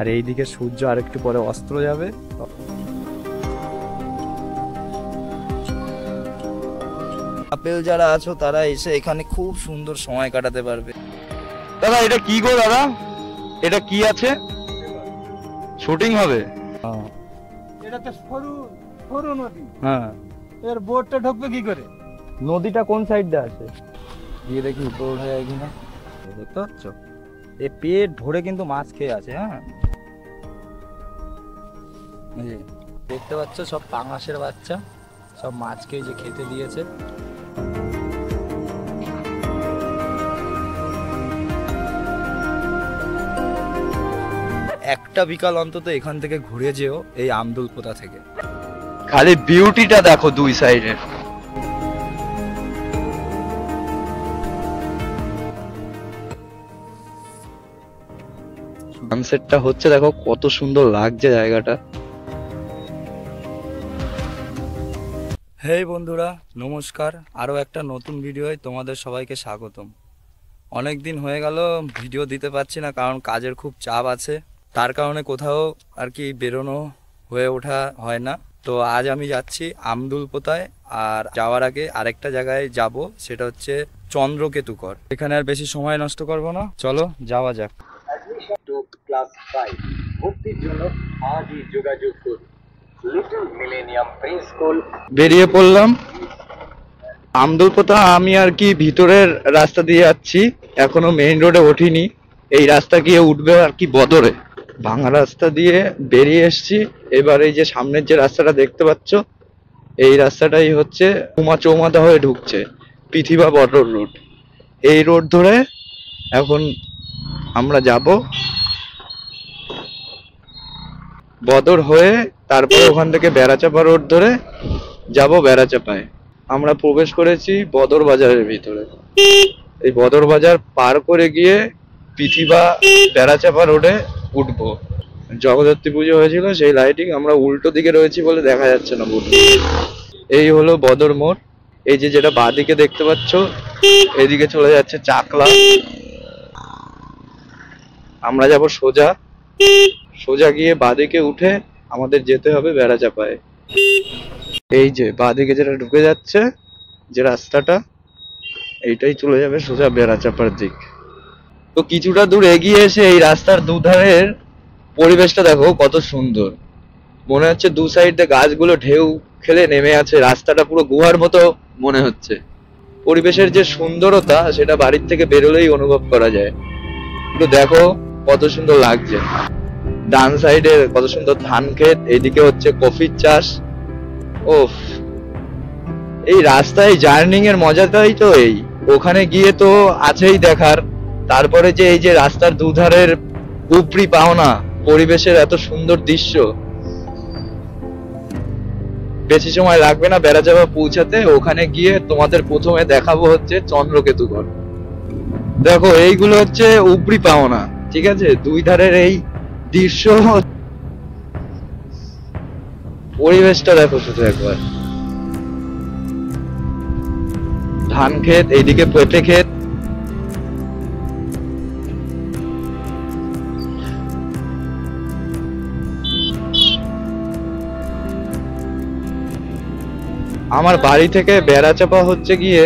আর এইদিকে সূর্য আরেকটু পরে অস্ত যাবে। কাপেল যারা আছো তারা এসে এখানে খুব সুন্দর সময় কাটাতে পারবে। দাদা এটা কি গো দাদা, এটা কি আছে? শুটিং হবে? এটা তো সরু সরু নদী। হ্যাঁ, এর বোটটা ঢুকবে কি করে? নদীটা কোন সাইডে আছে গিয়ে দেখি উপরে উঠে যায় কিনা। দেখতে পাচ্ছ এ পেট ভরে কিন্তু মাছ খেয়ে আছে। হ্যাঁ, এই যে দেখতে পাচ্ছ সব পাঙাশের বাচ্চা, সব মাছকে যে খেতে দিয়েছে। একটা বিকাল অন্তত এখান থেকে ঘুরে যেও এই আমদুলপোতা থেকে। খালি বিউটিটা দেখো দুই সাইডে। সানসেটটা হচ্ছে, দেখো কত সুন্দর লাগছে জায়গাটা। হেই বন্ধুরা, নমস্কার। আরও একটা নতুন ভিডিওয় তোমাদের সবাইকে স্বাগতম। অনেক দিন হয়ে গেল ভিডিও দিতে পারছি না, কারণ কাজের খুব চাপ আছে, তার কারণে কোথাও আর কি বেরোনো হয়ে ওঠা হয় না। তো আজ আমি যাচ্ছি আমদুলপোতায়, আর যাওয়ার আগে আরেকটা জায়গায় যাব, সেটা হচ্ছে চন্দ্রকেতুগড়। এখানে আর বেশি সময় নষ্ট করব না, চলো যাওয়া যাক। অ্যাডমিশন টু ক্লাস 5 ভর্তির জন্য আজই যোগাযোগ করুন লিটল মিলেনিয়াম প্রি স্কুল। বেরিয়ে পড়লাম আমদুলপোতা। আমি আর কি ভিতরের রাস্তা দিয়ে যাচ্ছি, এখনো মেইন রোডে ওঠিনি। এই রাস্তা গিয়ে উঠবে আর কি বদরে। ভাঙা রাস্তা দিয়ে বেরিয়ে এসছি। এবার এই যে সামনের যে রাস্তাটা দেখতে পাচ্ছ, এই রাস্তাটাই হচ্ছে উমা চৌমাথা হয়ে ঢুকছে পৃথিবী বদর রোড। এই রোড ধরে এখন আমরা যাব বদর হয়ে, তারপরে ওখান থেকে বেড়াচাপা রোড ধরে যাব বেড়াচাপায়। আমরা প্রবেশ করেছি বদর বাজারের ভিতরে। এই বদর বাজার পার করে গিয়ে পৃথিবী বেড়াচাপা রোডে উঠবো। জগদ্ধাত্রী পুজো হয়েছিল সেই লাইটিং, আমরা উল্টো দিকে রয়েছি বলে দেখা যাচ্ছে না পুরো। এই হলো বদর মোড়। এই যে যেটা বাঁদিকে দেখতে পাচ্ছ, এদিকে চলে যাচ্ছে চাকলা। আমরা যাব সোজা সোজা গিয়ে বাঁদিকে উঠে আমাদের যেতে হবে বেড়াচাপায়। এই যে বাঁদিকে যেটা ঢুকে যাচ্ছে যে রাস্তাটা, এইটাই চলে যাবে সোজা বেড়াচাপার দিক। তো কিছুটা দূর এগিয়ে এসে এই রাস্তার দুধারের পরিবেশটা দেখো কত সুন্দর। মনে হচ্ছে দু সাইডে গাছগুলো ঢেউ খেলে নেমে আছে, রাস্তাটা পুরো গুহার মতো মনে হচ্ছে। পরিবেশের যে সুন্দরতা সেটা বাড়ির থেকে বেরোলেই অনুভব করা যায়। একটু দেখো কত সুন্দর লাগছে। ডান সাইডে কত সুন্দর ধান ক্ষেত, এইদিকে হচ্ছে কফির চাষ। ওফ, এই রাস্তায় জার্নিং এর মজাটাই তো এই। ওখানে গিয়ে তো আছেই দেখার, তারপরে যে এই যে রাস্তার দুধারের উপরি পাওনা পরিবেশের এত সুন্দর দৃশ্য। বেশি সময় লাগবে না বেড়াচাপা পৌঁছাতে। ওখানে গিয়ে তোমাদের প্রথমে দেখাবো হচ্ছে চন্দ্রকেতুগড়। দেখো এইগুলো হচ্ছে উপরি পাওনা, ঠিক আছে? দুই ধারের এই দৃশ্য, পরিবেশটা দেখো শুধু একবার। ধান ক্ষেত, এইদিকে পেঁপে ক্ষেত। আমার বাড়ি থেকে বেড়াচাপা হচ্ছে গিয়ে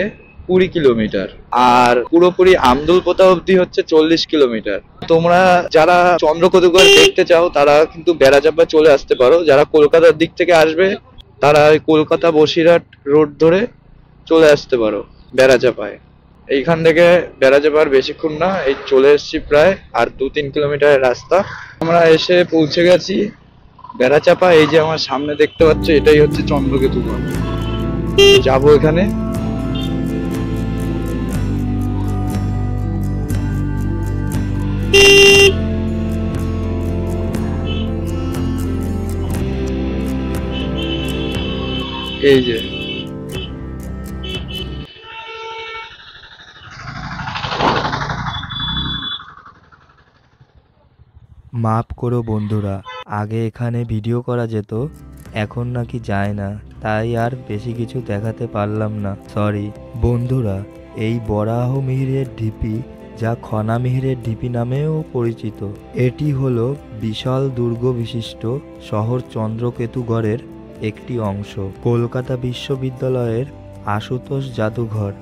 20 কিলোমিটার, আর পুরোপুরি আমদুলপোতা অবধি হচ্ছে 40 কিলোমিটার। তোমরা যারা চন্দ্রকেতুগড় দেখতে চাও তারা কিন্তু বেড়াচাপা চলে আসতে পারো। যারা কলকাতার দিক থেকে আসবে তারা ওই কলকাতা বসিরহাট রোড ধরে চলে আসতে পারো বেড়াচাপায়। এইখান থেকে বেড়াচাপার বেশিক্ষণ না, এই চলে এসেছি প্রায়, আর 2-3 কিলোমিটারের রাস্তা। আমরা এসে পৌঁছে গেছি বেড়াচাপা। এই যে আমার সামনে দেখতে পাচ্ছ, এটাই হচ্ছে চন্দ্রকেতুগড়। যাবো এখানে। এই যে মাফ করো বন্ধুরা, আগে এখানে ভিডিও করা যেত, এখন নাকি যায় না, তাই আর বেশি কিছু দেখাতে পারলাম না, সরি বন্ধুরা। এই বরাহমিহিরের ঢিপি যা খনামিহিরের ঢিপি নামেও পরিচিত। এটি হলো বিশাল দুর্গ বিশিষ্ট শহর চন্দ্রকেতুগড়ের একটি অংশ। কলকাতা বিশ্ববিদ্যালয়ের আশুতোষ জাদুঘর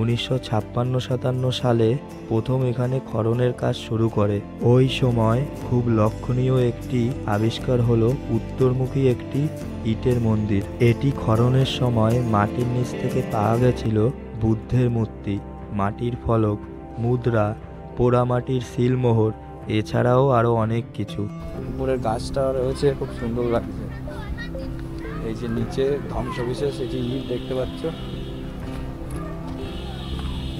1956-57 সালে প্রথম এখানে খননের কাজ শুরু করে। ওই সময় খুব লক্ষণীয় একটি আবিষ্কার হলো উত্তরমুখী একটি ইটের মন্দির। এটি খননের সময় মাটির নিচ থেকে পাওয়া গেছিল বুদ্ধের মূর্তি, মাটির ফলক, মুদ্রা, পোড়ামাটির সিলমোহর, এছাড়াও আরও অনেক কিছু। উপরের গাছটা রয়েছে, খুব সুন্দর লাগছে। এই যে নিচে ধ্বংসবিশেষ, এই যে ইট দেখতে পাচ্ছ,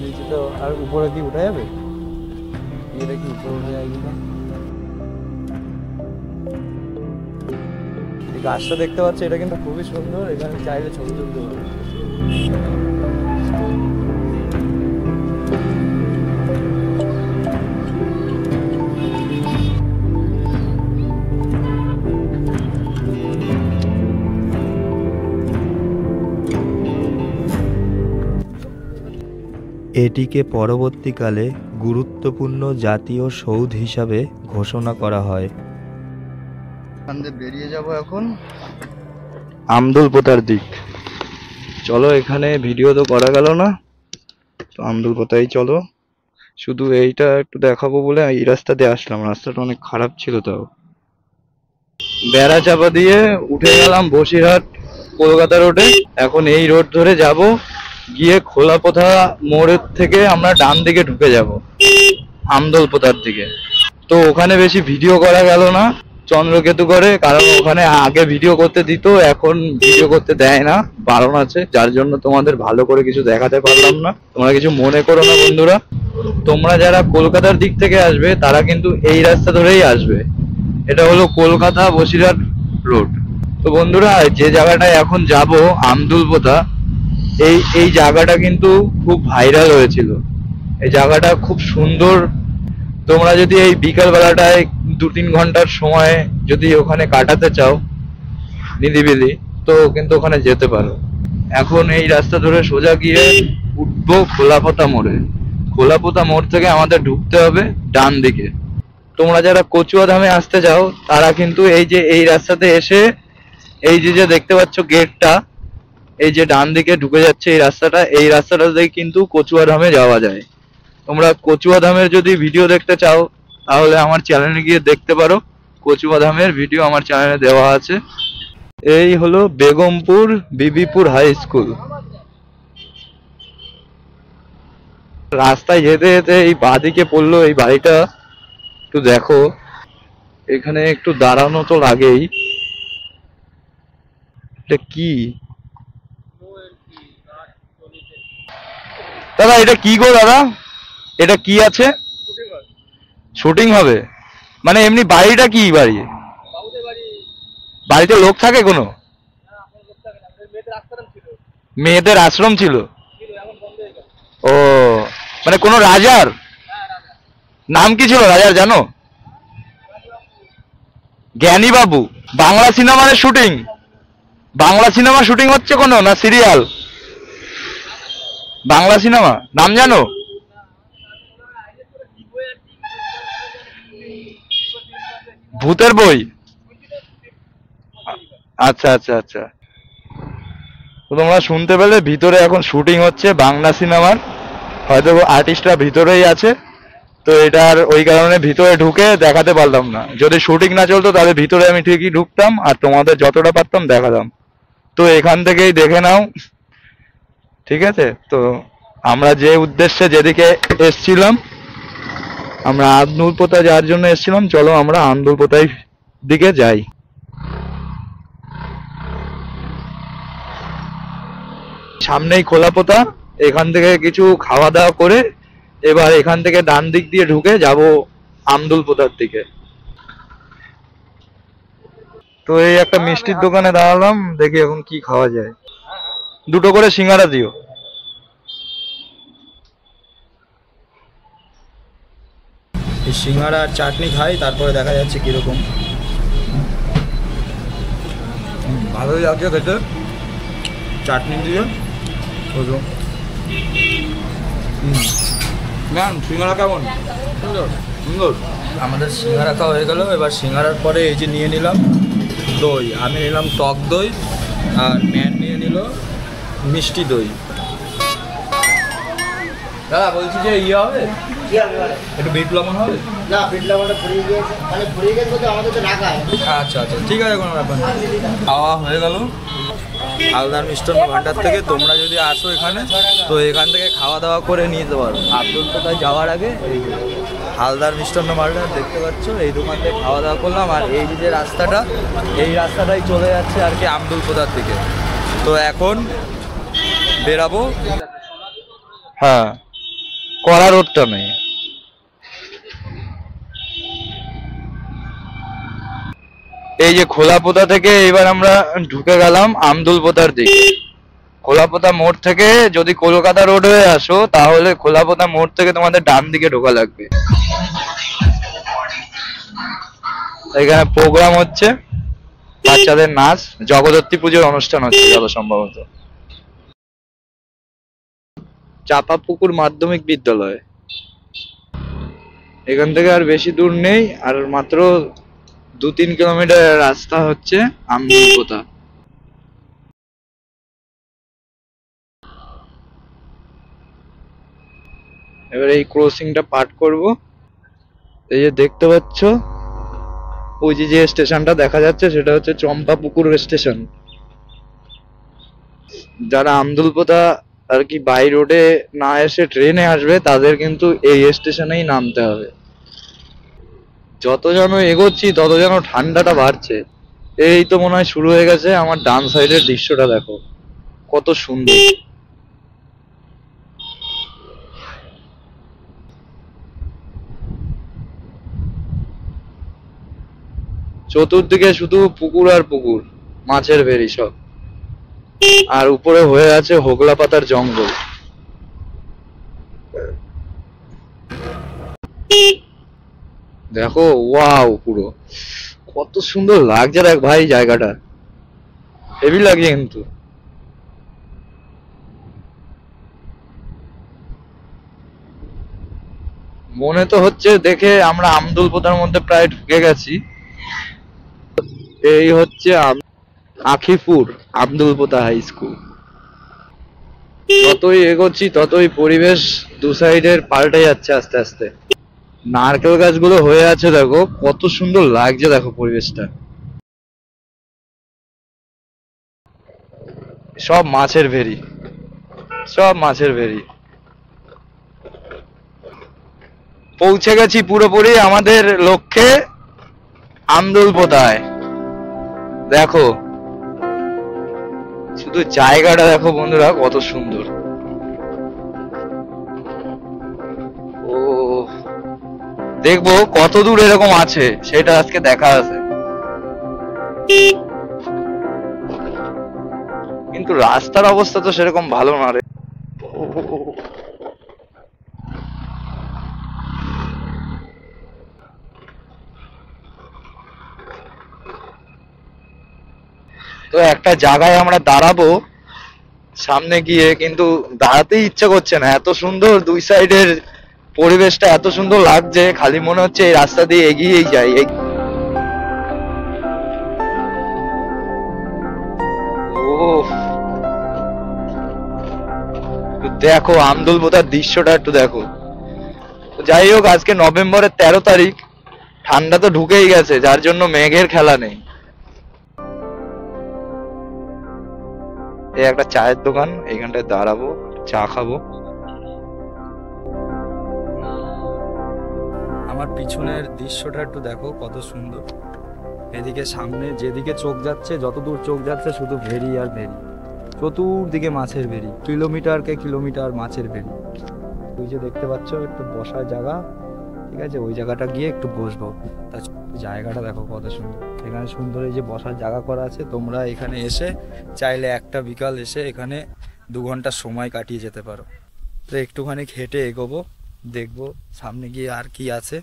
নিচে তো আর উপরে কি উঠে যাবে? এটা কি উপরে উঠে যায় কিনা? এই গাছটা দেখতে পাচ্ছ, এটা কিন্তু খুবই সুন্দর। এখানে চাইলে ছবি তুলতে পারবে। এটিকে পরবর্তীকালে গুরুত্বপূর্ণ জাতীয় সৌধ হিসাবে ঘোষণা করা হয়। এখান থেকে বেরিয়ে যাব এখন আমদুলপোতার দিক। চলো, এখানে ভিডিও তো করা গেল না, তো আমদুলপোতাই চলো। শুধু এইটা একটু দেখাবো বলে এই রাস্তা দিয়ে আসলাম, রাস্তাটা অনেক খারাপ ছিল। তাও বেড়া চাপা দিয়ে উঠে গেলাম বসিরহাট কলকাতা রোডে। এখন এই রোড ধরে যাব, গিয়ে খোলাপোতা মোড়ের থেকে আমরা ডান দিকে ঢুকে যাব আমদুলপোতার দিকে। তো ওখানে বেশি ভিডিও করা গেল না চন্দ্রকেতুগড়ে, কারণ ওখানে আগে ভিডিও করতে দিত, এখন ভিডিও করতে দেয় না, বারণ আছে, যার জন্য তোমাদের ভালো করে কিছু দেখাতে পারলাম না। তোমরা কিছু মনে করো না বন্ধুরা। তোমরা যারা কলকাতার দিক থেকে আসবে তারা কিন্তু এই রাস্তা ধরেই আসবে। এটা হলো কলকাতা বসিরহাট রোড। তো বন্ধুরা, যে জায়গাটায় এখন যাব আমদুলপোতা, এই জায়গাটা কিন্তু খুব ভাইরাল হয়েছিল। এই জায়গাটা খুব সুন্দর। তোমরা যদি এই বিকাল বেলাটায় 2-3 ঘন্টার সময় যদি ওখানে কাটাতে চাও নিরিবিলি, তো কিন্তু ওখানে যেতে পারো। এখন এই রাস্তা ধরে সোজা গিয়ে উঠবো খোলাপোতা মোড়ে। খোলাপোতা মোড় থেকে আমাদের ঢুকতে হবে ডান দিকে। তোমরা যারা কচুয়াধামে আসতে চাও তারা কিন্তু এই রাস্তাতে এসে এই যে দেখতে পাচ্ছ গেটটা, এই যে ডান দিকে ঢুকে যাচ্ছে এই রাস্তাটাতে কিন্তু কচুয়াধামে যাওয়া যায়। তোমরা কচুয়াধামের যদি ভিডিও দেখতে চাও তাহলে আমার চ্যানেলে গিয়ে দেখতে পারো, কচুয়াধামের ভিডিও আমার চ্যানেলে দেওয়া আছে। এই হলো বেগমপুর বিবিপুর হাই স্কুল। রাস্তায় যেতে যেতে এই বাঁদিকে পড়লো এই বাড়িটা, একটু দেখো। এখানে একটু দাঁড়ানো তো লাগেই। এটা কি দাদা, এটা কি গো দাদা, এটা কি আছে? শুটিং হবে মানে এমনি বাড়িটা কি বাড়ি? বাড়িতে লোক থাকে কোনো? মেয়েদের আশ্রম ছিল? ও, মানে কোনো রাজার নাম কি ছিল রাজার জানো? জ্ঞানী বাবু। বাংলা সিনেমার শুটিং? বাংলা সিনেমা শুটিং হচ্ছে কোনো, না সিরিয়াল? বাংলা সিনেমা নাম জানো? ভূতের বই? আচ্ছা আচ্ছা আচ্ছা। তো তোমরা শুনতে পেলে ভিতরে এখন শুটিং হচ্ছে বাংলা সিনেমার, হয়তো আর্টিস্টরা ভিতরেই আছে। তো এটার ওই কারণে ভিতরে ঢুকে দেখাতে পারলাম না। যদি শুটিং না চলতো তাহলে ভিতরে আমি ঠিকই ঢুকতাম আর তোমাদের যতটা পারতাম দেখাতাম। তো এখান থেকেই দেখে নাও, ঠিক আছে? তো আমরা যে উদ্দেশ্যে যেদিকে এসছিলাম, আমরা আমদুলপোতা যাওয়ার জন্য এসছিলাম, চলো আমরা আমদুলপোতার দিকে যাই। সামনেই খোলাপোতা। এখান থেকে কিছু খাওয়া দাওয়া করে এবার এখান থেকে ডান দিক দিয়ে ঢুকে যাব আমদুলপোতার দিকে। তো এই একটা মিষ্টির দোকানে দাঁড়ালাম, দেখি এখন কি খাওয়া যায়। 2টো করে সিঙ্গারা দিও। এই সিঙ্গারা আর চাটনি খাই, তারপরে দেখা যাচ্ছে কিরকম। ভালোই লাগছে খেতে, চাটনি দিয়ে ম্যাম সিঙ্গারা কেমন? সুন্দর সুন্দর। আমাদের সিঙ্গারা খাওয়া হয়ে গেল। এবার সিঙ্গারার পরে এই যে নিয়ে নিলাম দই, আমি নিলাম টক দই, আর ম্যান নিয়ে নিল মিষ্টি দই। দাদা বলছি যে ইয়ে হবে, একটু বিট লবণ হবে? না, বিট লবণটা ফুরিয়ে গিয়েছে, মানে ফুরিয়ে গেছে বলতে আমাদের তো রাখা হয়। আচ্ছা আচ্ছা ঠিক আছে, কোনো ব্যাপার না। খাওয়া হয়ে গেল হালদার মিষ্টান্ন ভান্ডার থেকে। তোমরা যদি আসো এখানে তো এখান থেকে খাওয়া দাওয়া করে নিতে পারো। আব্দুল কোথায় যাওয়ার আগে এই যে হালদার মিষ্টান্ন ভান্ডার দেখতে পাচ্ছ, এই দোকান থেকে খাওয়া দাওয়া করলাম। আর এই যে রাস্তাটা, এই রাস্তাটাই চলে যাচ্ছে আর কি আব্দুল কোথার থেকে। তো এখন বেরাবো। হ্যাঁ, কড়া রোডটা নেই। এই যে খোলাপোতা থেকে এবার আমরা ঢুকে গেলাম আমদুলপোতার দিকে। খোলাপোতা মোড় থেকে যদি কলকাতা রোড হয়ে আসো তাহলে খোলাপোতা মোড় থেকে তোমাদের ডান দিকে ঢোকা লাগবে। এখানে প্রোগ্রাম হচ্ছে, বাচ্চাদের নাচ, জগদ্ধাত্রী পুজোর অনুষ্ঠান হচ্ছে যত সম্ভবত। চাপাপুকুর মাধ্যমিক বিদ্যালয় এখান থেকে আর বেশি দূর নেই, আর মাত্র 2-3 কিলোমিটার রাস্তা হচ্ছে আমদুলপোতা। এবার এই ক্রসিংটা পার করব। এই যে দেখতে পাচ্ছ ওই যে স্টেশনটা দেখা যাচ্ছে সেটা হচ্ছে চম্পাপুকুর স্টেশন। যারা আমদুলপোতা আর কি বাই রোডে না এসে ট্রেনে আসবে তাদের কিন্তু এই স্টেশনেই নামতে হবে। যত যেন এগোচ্ছি তত যেন ঠান্ডাটা বাড়ছে। এই তো মনে হয় শুরু হয়ে গেছে। আমার ডান সাইডের দৃশ্যটা দেখো কত সুন্দর। চতুর্দিকে শুধু পুকুর আর পুকুর, মাছের ভেরি সব, আর উপরে হয়ে আছে হোগলা পাতার জঙ্গল। দেখো ওয়াও, পুরো কত সুন্দর লাগছে দেখ ভাই, জায়গাটা হেভি লাগছে কিন্তু। মনে তো হচ্ছে দেখে আমরা আমদুলপোতার মধ্যে প্রায় ঢুকে গেছি। এই হচ্ছে আখিপুর আমদুলপোতা হাই স্কুল। যতই এগোচ্ছি ততই পরিবেশ দু সাইডের পাল্টে যাচ্ছে আস্তে আস্তে। নারকেল গাছগুলো হয়ে আছে দেখো কত সুন্দর লাগছে, দেখো পরিবেশটা। সব মাছের ভেরি, সব মাছের ভেরি। পৌঁছে গেছি পুরোপুরি আমাদের লক্ষ্যে, আমদুলপোতায়। দেখো শুধু জায়গাটা দেখো বন্ধুরা কত সুন্দর। ও দেখবো কত দূর এরকম আছে সেটা আজকে দেখা আছে। কিন্তু রাস্তার অবস্থা তো সেরকম ভালো না রে। তো একটা জায়গায় আমরা দাঁড়াবো সামনে গিয়ে, কিন্তু দাঁড়াতেই ইচ্ছা করছে না। এত সুন্দর দুই সাইডের পরিবেশটা, এত সুন্দর লাগছে, খালি মনে হচ্ছে এই রাস্তা দিয়ে এগিয়েই যাই। দেখো আমদুলপোতার দৃশ্যটা একটু দেখো। যাই হোক, আজকে নভেম্বরের 13 তারিখ, ঠান্ডা তো ঢুকেই গেছে, যার জন্য মেঘের খেলা নেই। এই একটা চায়ের দোকান, এইখানটায় দাঁড়াবো, চা খাবো। আমার পিছনের দৃশ্যটা একটু দেখো কত সুন্দর। এদিকে সামনে যেদিকে চোখ যাচ্ছে, যতদূর চোখ যাচ্ছে শুধু ভেরি আর ভেরি, চতুর্দিকে মাছের ভেরি, কিলোমিটারকে কিলোমিটার মাছের ভেরি। ওই যে দেখতে পাচ্ছ একটু বসার জায়গা, ঠিক আছে, ওই জায়গাটা গিয়ে একটু বসবো। তা জায়গাটা দেখো কত সুন্দর। এখানে সুন্দর এই যে বসার জায়গা করা আছে। তোমরা এখানে এসে চাইলে একটা বিকাল এসে এখানে 2 ঘন্টা সময় কাটিয়ে যেতে পারো। তো একটুখানি হেঁটে এগোবো, দেখবো সামনে গিয়ে আর কি আছে।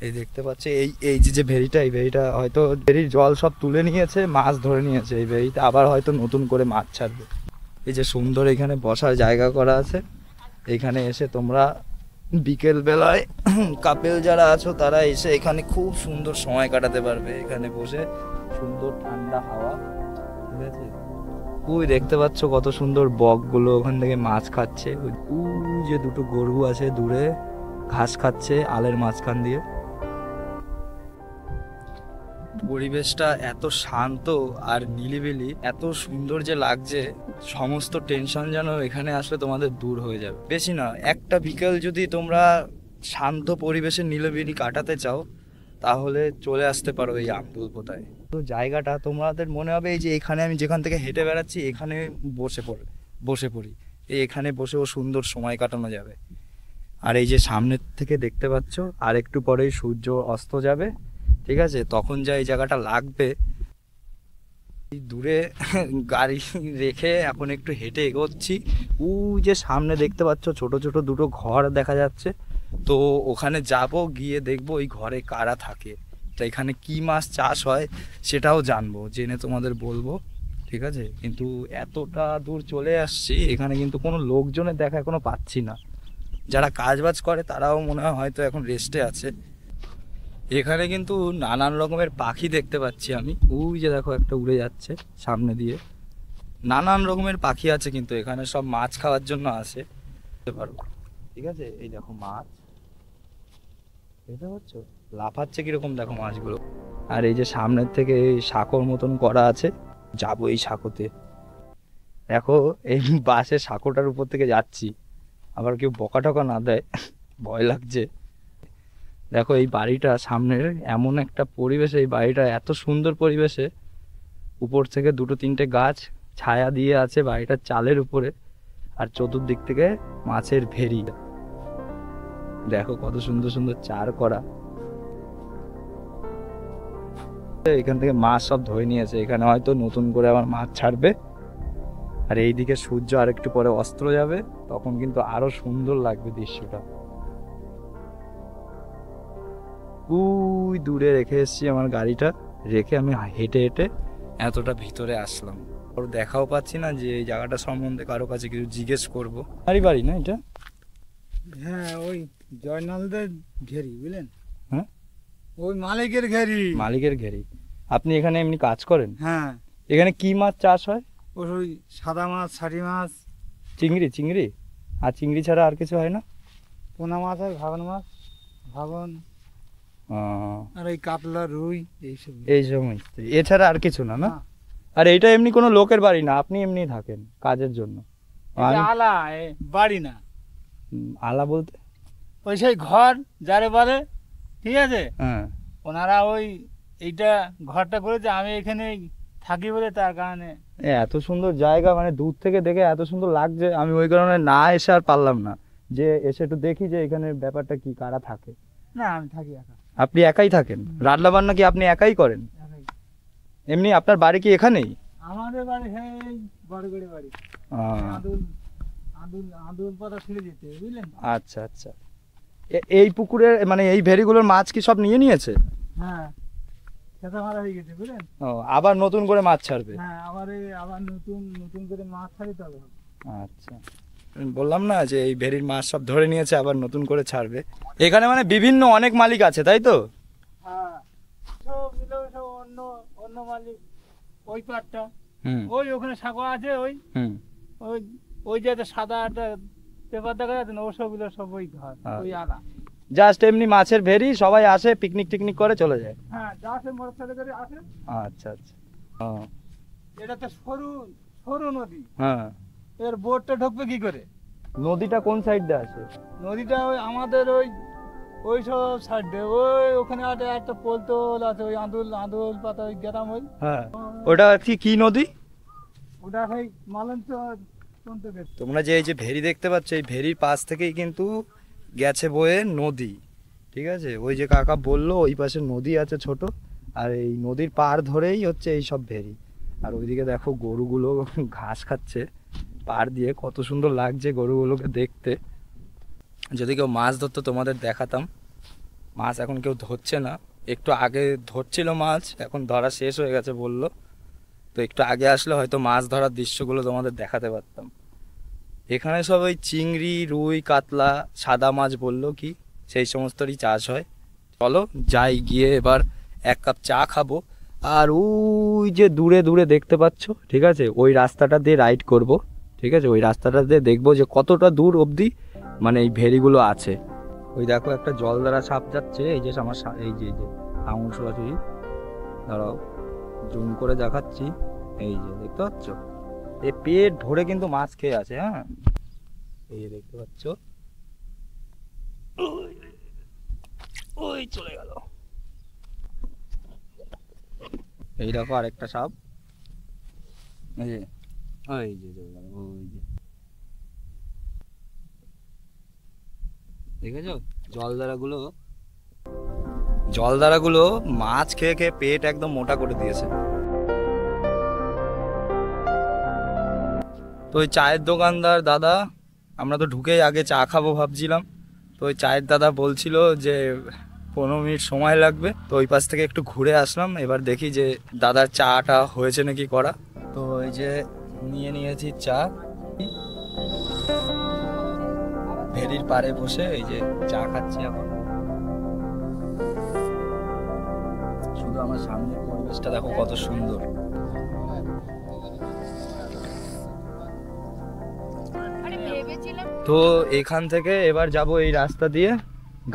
এই দেখতে পাচ্ছি এই যে ভেরিটা, এই ভেরিটা হয়তো ভেরির জল সব তুলে নিয়েছে, মাছ ধরে নিয়েছে। এই ভেরিতে আবার হয়তো নতুন করে মাছ ছাড়বে। এই যে সুন্দর এখানে বসার জায়গা করা আছে, এইখানে এসে তোমরা বিকেল বেলায় কাপেল যারা আছো তারা এসে এখানে খুব সুন্দর সময় কাটাতে পারবে, এখানে বসে সুন্দর ঠান্ডা হাওয়া। ঠিক আছে, ওই দেখতে পাচ্ছ কত সুন্দর বকগুলো ওখান থেকে মাছ খাচ্ছে। ওই যে দুটো গরু আছে দূরে ঘাস খাচ্ছে আলের মাঝখান দিয়ে। পরিবেশটা এত শান্ত আর নিলিবিলি, এত সুন্দর যে লাগছে, সমস্ত টেনশন যেন এখানে আসলে তোমাদের দূর হয়ে যাবে। বেশি না, একটা বিকেল যদি তোমরা শান্ত পরিবেশে নিলিবিলি কাটাতে চাও তাহলে চলে আসতে পারো এই আমদুলপোতায়। তো জায়গাটা তোমাদের মনে হবে এই যে এখানে আমি যেখান থেকে হেঁটে বেড়াচ্ছি এখানে বসে পড়ি, এখানে বসেও সুন্দর সময় কাটানো যাবে। আর এই যে সামনের থেকে দেখতে পাচ্ছ আর একটু পরেই সূর্য অস্ত যাবে। ঠিক আছে, তখন যা এই জায়গাটা লাগবে। দূরে গাড়ি রেখে এখন একটু হেঁটে এগোচ্ছি। যে সামনে দেখতে পাচ্ছ ছোট ছোট দুটো ঘর দেখা যাচ্ছে, তো ওখানে যাব, গিয়ে দেখবো ওই ঘরে কারা থাকে, তো এখানে কি মাছ চাষ হয় সেটাও জানবো, জেনে তোমাদের বলবো। ঠিক আছে, কিন্তু এতটা দূর চলে আসছি, এখানে কিন্তু কোনো লোকজনের দেখা এখনো পাচ্ছি না। যারা কাজবাজ করে তারাও মনে হয় হয়তো এখন রেস্টে আছে। এখানে কিন্তু নানান রকমের পাখি দেখতে পাচ্ছি আমি। যে দেখো একটা উড়ে যাচ্ছে সামনে দিয়ে। নানান রকমের পাখি আছে, কিন্তু এখানে সব মাছ খাওয়ার জন্য আসে। ঠিক আছে, এই দেখো মাছ, দেখতে পাচ্ছ লাফাচ্ছে কিরকম, দেখো মাছগুলো। আর এই যে সামনের থেকে এই সাঁকোর মতন করা আছে, যাবো এই সাঁকোতে। দেখো এই বাসের সাঁকোটার উপর থেকে যাচ্ছি, আবার কেউ বকা টকা না দেয়, ভয় লাগছে। দেখো এই বাড়িটা সামনের এমন একটা পরিবেশে, এই বাড়িটা এত সুন্দর পরিবেশে, উপর থেকে দুটো তিনটে গাছ ছায়া দিয়ে আছে বাড়িটার চালের উপরে, আর চতুর্দিক থেকে মাছের ভেরি। দেখো কত সুন্দর সুন্দর চার করা। এখান থেকে মাছ সব ধরে নিয়েছে, এখানে হয়তো নতুন করে আবার মাছ ছাড়বে। আর এইদিকে সূর্য আর একটু পরে অস্ত যাবে, তখন কিন্তু আরো সুন্দর লাগবে দৃশ্যটা। দূরে রেখে এসেছি আমার গাড়িটা, রেখে আমি হেঁটে হেঁটে এতটা ভিতরে আসলাম। ওর দেখাও পাচ্ছি না যে এই জায়গাটা সম্বন্ধে কারো কাছে কিছু জিজ্ঞেস করবো। বাড়ি না এটা? হ্যাঁ, ওই জয়নালদের ঘেরি, বুঝলেন? হ্যাঁ, ওই মালিকের ঘেরি। মালিকের ঘেরি। আপনি এখানে এমনি কাজ করেন? হ্যাঁ। এখানে কি মাছ চাষ হয়? ওই সাদা মাছ, ছাটি মাছ, চিংড়ি। আর চিংড়ি ছাড়া আর কিছু হয় না? পোনা মাছ হয়, ভাগন মাছ, ভাগন, আর ওই কাতলা, রুই, এইসব। এই সময় এছাড়া আর কিছু না? না। আর এইটা এমনি কোনো লোকের বাড়ি না, আপনি এমনি থাকেন কাজের জন্য? আলা বাড়ি না। আলা বলতে ওই সেই ঘর যারে বলে। ঠিক আছে, হ্যাঁ, ওনারা ওই এইটা ঘরটা করেছে, আমি এখানে থাকি বলে, তার কারণে। এত সুন্দর জায়গা, মানে দূর থেকে দেখে এত সুন্দর লাগছে, আমি ওই কারণে না এসে আর পারলাম না, যে এসে একটু দেখি যে এখানে ব্যাপারটা কি, কারা থাকে। না, আমি থাকি একা। আপনি একাই থাকেন? রান্না বান্না কি আপনি একাই করেন? একাই। এমনি আপনার বাড়ি কি এখানেই? আমাদের বাড়ি সেই বড়গড়ি বাড়ি, আদুল পাতা ছেড়ে যেতে, বুঝলেন? আচ্ছা আচ্ছা। এই পুকুরের মানে এই ভেরিগুলোর মাছ কি সব নিয়ে নিয়েছে? হ্যাঁ, খেতা মারা হয়ে গেছে, বুঝলেন? আবার নতুন করে মাছ ছাড়বে? হ্যাঁ, আবার নতুন করে মাছ ছাড়িতে হবে। আচ্ছা, বললাম না যে এই ভেরির মাছ সব ধরে নিয়েছে, আবার নতুন করে ছাড়বে। এখানে মানে বিভিন্ন অনেক মালিক আছে, তাই তো? হ্যাঁ, সব মিলে সব অন্য মালিক। ওই পাটটা, ওই ওখানে সাঁকো আছে, ওই ওই যে সাদা একটা পেপার দেখা যাচ্ছে না, ওসবগুলো সব ওই ঘর, ওই আলা। জাস্ট এমনি মাছের ভেরি, সবাই আসে পিকনিক টিকনিক করে চলে যায়? হ্যাঁ, যা আসে মোটরসাইকেল করে আসে। আচ্ছা আচ্ছা। এটা তো সরু নদী। হ্যাঁ, এর বোটটা ঢুকবে কি করে? নদীটা কোন সাইড দিয়ে আসে? নদীটা ওই আমাদের ওই সব সাইড দিয়ে, ওখানে একটা পোলতোল আছে, ওই আঁদুল পাতা, ওই গ্রাম, ওই। হ্যাঁ, ওটা কি নদী? ওটা সেই মালঞ্চ। তোমরা যে এই যে ভেরি দেখতে পাচ্ছ, এই ভেরির পাশ থেকেই কিন্তু গেছে বয়ে নদী। ঠিক আছে, ওই যে কাকা বললো ওই পাশে নদী আছে ছোট, আর এই নদীর পাড় ধরেই হচ্ছে এই সব ভেরি। আর ওইদিকে দেখো গরুগুলো ঘাস খাচ্ছে পাড় দিয়ে, কত সুন্দর লাগছে গরুগুলোকে দেখতে। যদি কেউ মাছ ধরতো তোমাদের দেখাতাম। মাছ এখন কেউ ধরছে না, একটু আগে ধরছিল মাছ, এখন ধরা শেষ হয়ে গেছে বললো। তো একটু আগে আসলে হয়তো মাছ ধরার দৃশ্যগুলো তোমাদের দেখাতে পারতাম। এখানে সব ওই চিংড়ি, রুই, কাতলা, সাদা মাছ বললো কি সেই সমস্তরই চাষ হয়। চলো যাই, গিয়ে এবার 1 কাপ চা খাবো। আর ওই যে দূরে দূরে দেখতে পাচ্ছ, ঠিক আছে, ওই রাস্তাটা দিয়ে রাইড করব, ঠিক আছে, ওই রাস্তাটা দিয়ে দেখবো যে কতটা দূর অবধি মানে এই ভেরিগুলো আছে। ওই দেখো একটা জল দ্বারা সাপ যাচ্ছে, এই যে আমার এই যে আঙুল সরাসরি, দাঁড়াও জুম করে দেখাচ্ছি, এই যে দেখতে পাচ্ছ, এই পেট ভরে কিন্তু মাছ খেয়ে আছে। হ্যাঁ, এই যে দেখতে পাচ্ছ, ওই চলে গেল। এই দেখো আরেকটা সাপ, এই যে ওই যে চলে গেল, ওই যে দেখেছো জলদারাগুলো মাছ খেয়ে খেয়ে পেট একদম মোটা করে দিয়েছে। তো ওই চায়ের দোকানদার দাদা, আমরা তো ঢুকেই আগে চা খাবো ভাবছিলাম, তো ওই চায়ের দাদা বলছিল যে 15 মিনিট সময় লাগবে। তো ওই পাশ থেকে একটু ঘুরে আসলাম, এবার দেখি যে দাদার চাটা হয়েছে নাকি করা। তো এই যে নিয়েছি চা, ভেরির পাড়ে বসে এই যে চা খাচ্ছি এখন। শুধু আমার সামনের পরিবেশটা দেখো কত সুন্দর। তো এখান থেকে এবার যাব এই রাস্তা দিয়ে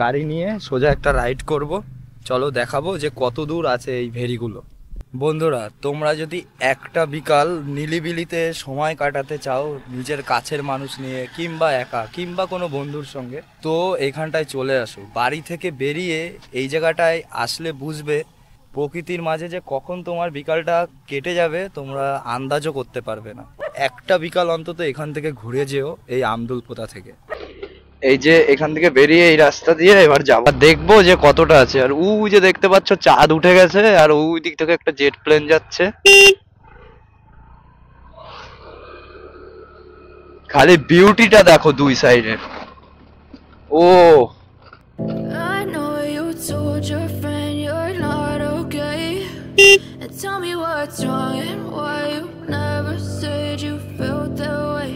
গাড়ি নিয়ে সোজা একটা রাইড করব। চলো দেখাবো যে কত দূর আছে এই ভেরিগুলো। বন্ধুরা, তোমরা যদি একটা বিকাল নিলিবিলিতে সময় কাটাতে চাও নিজের কাছের মানুষ নিয়ে, কিংবা একা, কিংবা কোনো বন্ধুর সঙ্গে, তো এখানটায় চলে আসো। বাড়ি থেকে বেরিয়ে এই জায়গাটায় আসলে বুঝবে প্রকৃতির মাঝে যে কখন তোমার বিকালটা কেটে যাবে তোমরা আন্দাজও করতে পারবে না। একটা বিকাল অন্তত এখান থেকে ঘুরে যেও, এই আমদুলপোতা থেকে। এই যে এখান থেকে বেরিয়ে এই রাস্তা দিয়ে এবার যাবো, দেখবো যে কতটা আছে। আর ওই যে দেখতে পাচ্ছ চাঁদ উঠে গেছে, আর ওই দিক থেকে একটা জেট প্লেন যাচ্ছে। খালি বিউটিটা দেখো দুই সাইডে। ও I know you told your friend you're not okay. And tell me what's wrong and why you never said you felt that way.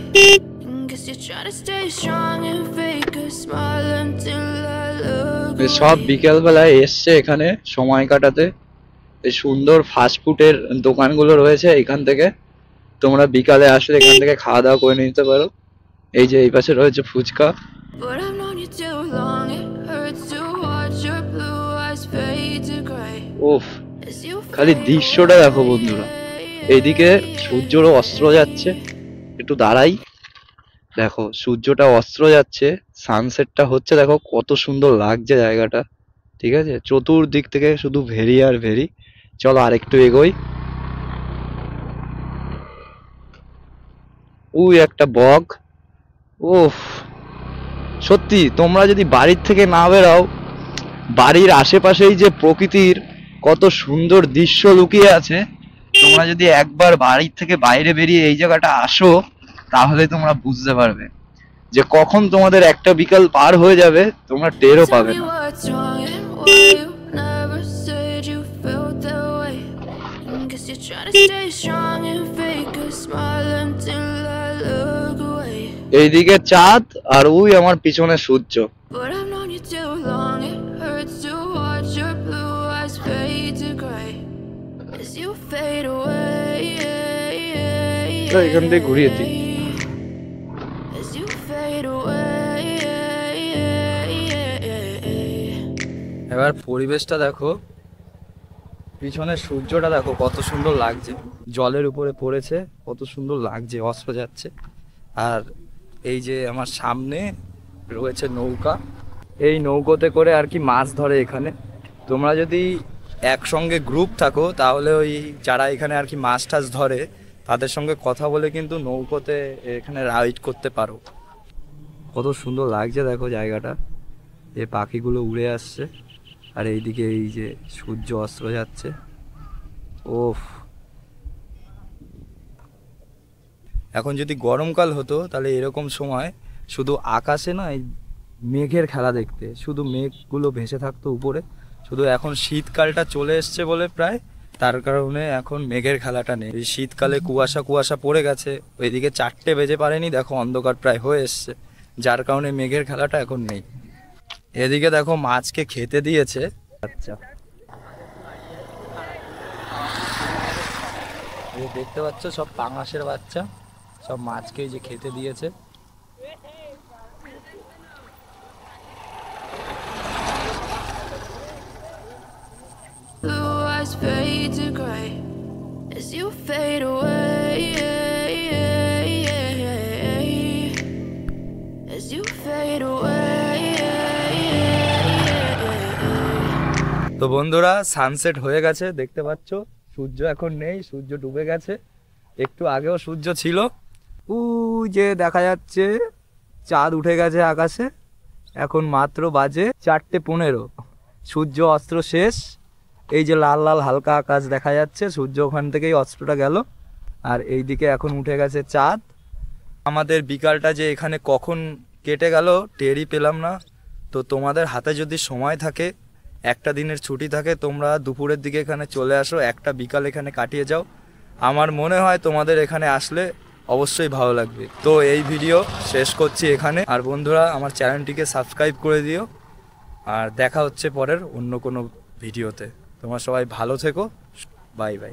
Guess you're trying to stay strong and fake a smile until I look সব away. বিকেল বেলায় এসছে এখানে সময় কাটাতে। এই সুন্দর ফাস্টফুডের দোকানগুলো রয়েছে এখান থেকে, তোমরা বিকালে আসলে এখান থেকে খাওয়া দাওয়া করে নিতে পারো। এই যে এই পাশে রয়েছে fuchka. But I've known you too long, it hurts to watch your blue eyes fade to gray. উফ, As you খালি fade দৃশ্যটা দেখো বন্ধুরা। এইদিকে সূর্যরও অস্ত্র যাচ্ছে, একটু দাঁড়াই, দেখো সূর্যটা অস্ত্র যাচ্ছে, সানসেটটা হচ্ছে, দেখো কত সুন্দর লাগছে জায়গাটা। ঠিক আছে, চতুর্দিক থেকে শুধু ভেরি আর ভেরি। চলো আরেকটু এগোই। ওই একটা বক। উফ, সত্যি তোমরা যদি বাড়ির থেকে না বেরাও, বাড়ির আশেপাশেই যে প্রকৃতির কত সুন্দর দৃশ্য লুকিয়ে আছে, তোমরা যদি একবার বাড়ির থেকে বাইরে বেরিয়ে এই জায়গাটা আসো, তাহলে তোমরা বুঝতে পারবে যে কখন তোমাদের একটা বিকাল পার হয়ে যাবে তোমরা টেরও Tell পাবে me না। what's wrong and why you never said you felt that way. Guess you're trying to stay strong and fake a smile until I look away. এইদিকে চাঁদ আর ওই আমার পিছনে সূর্য। But I've known you too long, it hurts to watch your blue eyes fade to gray. As you fade away. এখান থেকে ঘুরিয়ে দিই। As you fade away. এবার পরিবেশটা দেখো, পিছনে সূর্যটা দেখো কত সুন্দর লাগছে, জলের উপরে পড়েছে, কত সুন্দর লাগছে, অস্ত্র যাচ্ছে। আর এই যে আমার সামনে রয়েছে নৌকা, এই নৌকোতে করে আর কি মাছ ধরে এখানে। তোমরা যদি একসঙ্গে গ্রুপ থাকো তাহলে ওই যারা এখানে আর কি মাছ টাছ ধরে তাদের সঙ্গে কথা বলে কিন্তু নৌকোতে এখানে রাইড করতে পারো। কত সুন্দর লাগছে দেখো জায়গাটা, এই পাখিগুলো উড়ে আসছে, আর এইদিকে এই যে সূর্য অস্ত্র যাচ্ছে। ওফ, এখন যদি গরমকাল হতো তাহলে এরকম সময় শুধু আকাশে না এই মেঘের খেলা দেখতে, শুধু মেঘগুলো ভেসে থাকতো উপরে। শুধু এখন শীতকালটা চলে এসছে বলে প্রায় তার কারণে এখন মেঘের খেলাটা নেই। এই শীতকালে কুয়াশা কুয়াশা পড়ে গেছে, ওইদিকে 4টে বেজে পারেনি, দেখো অন্ধকার প্রায় হয়ে এসছে, যার কারণে মেঘের খেলাটা এখন নেই। এদিকে দেখো মাছকে খেতে দিয়েছে। আচ্ছা, এই দেখতে পাচ্ছ সব পাঙাশের বাচ্চা, সব মাছকে এই যে খেতে দিয়েছে। Blue eyes fade to gray as you fade away. As you fade away. তো বন্ধুরা সানসেট হয়ে গেছে, দেখতে পাচ্ছ সূর্য এখন নেই, সূর্য ডুবে গেছে। একটু আগেও সূর্য ছিল, যে দেখা যাচ্ছে চাঁদ উঠে গেছে আকাশে। এখন মাত্র বাজে 4:15, সূর্য অস্ত্র শেষ। এই যে লাল লাল হালকা আকাশ দেখা যাচ্ছে, সূর্য ওখান থেকেই অস্ত্রটা গেল। আর এইদিকে এখন উঠে গেছে চাঁদ। আমাদের বিকালটা যে এখানে কখন কেটে গেল টেরই পেলাম না। তো তোমাদের হাতে যদি সময় থাকে, একটা দিনের ছুটি থাকে, তোমরা দুপুরের দিকে এখানে চলে আসো, একটা বিকাল এখানে কাটিয়ে যাও। আমার মনে হয় তোমাদের এখানে আসলে অবশ্যই ভালো লাগবে। তো এই ভিডিও শেষ করছি এখানে। আর বন্ধুরা আমার চ্যানেলটিকে সাবস্ক্রাইব করে দিও। আর দেখা হচ্ছে পরের অন্য কোনো ভিডিওতে। তোমরা সবাই ভালো থেকো, বাই বাই।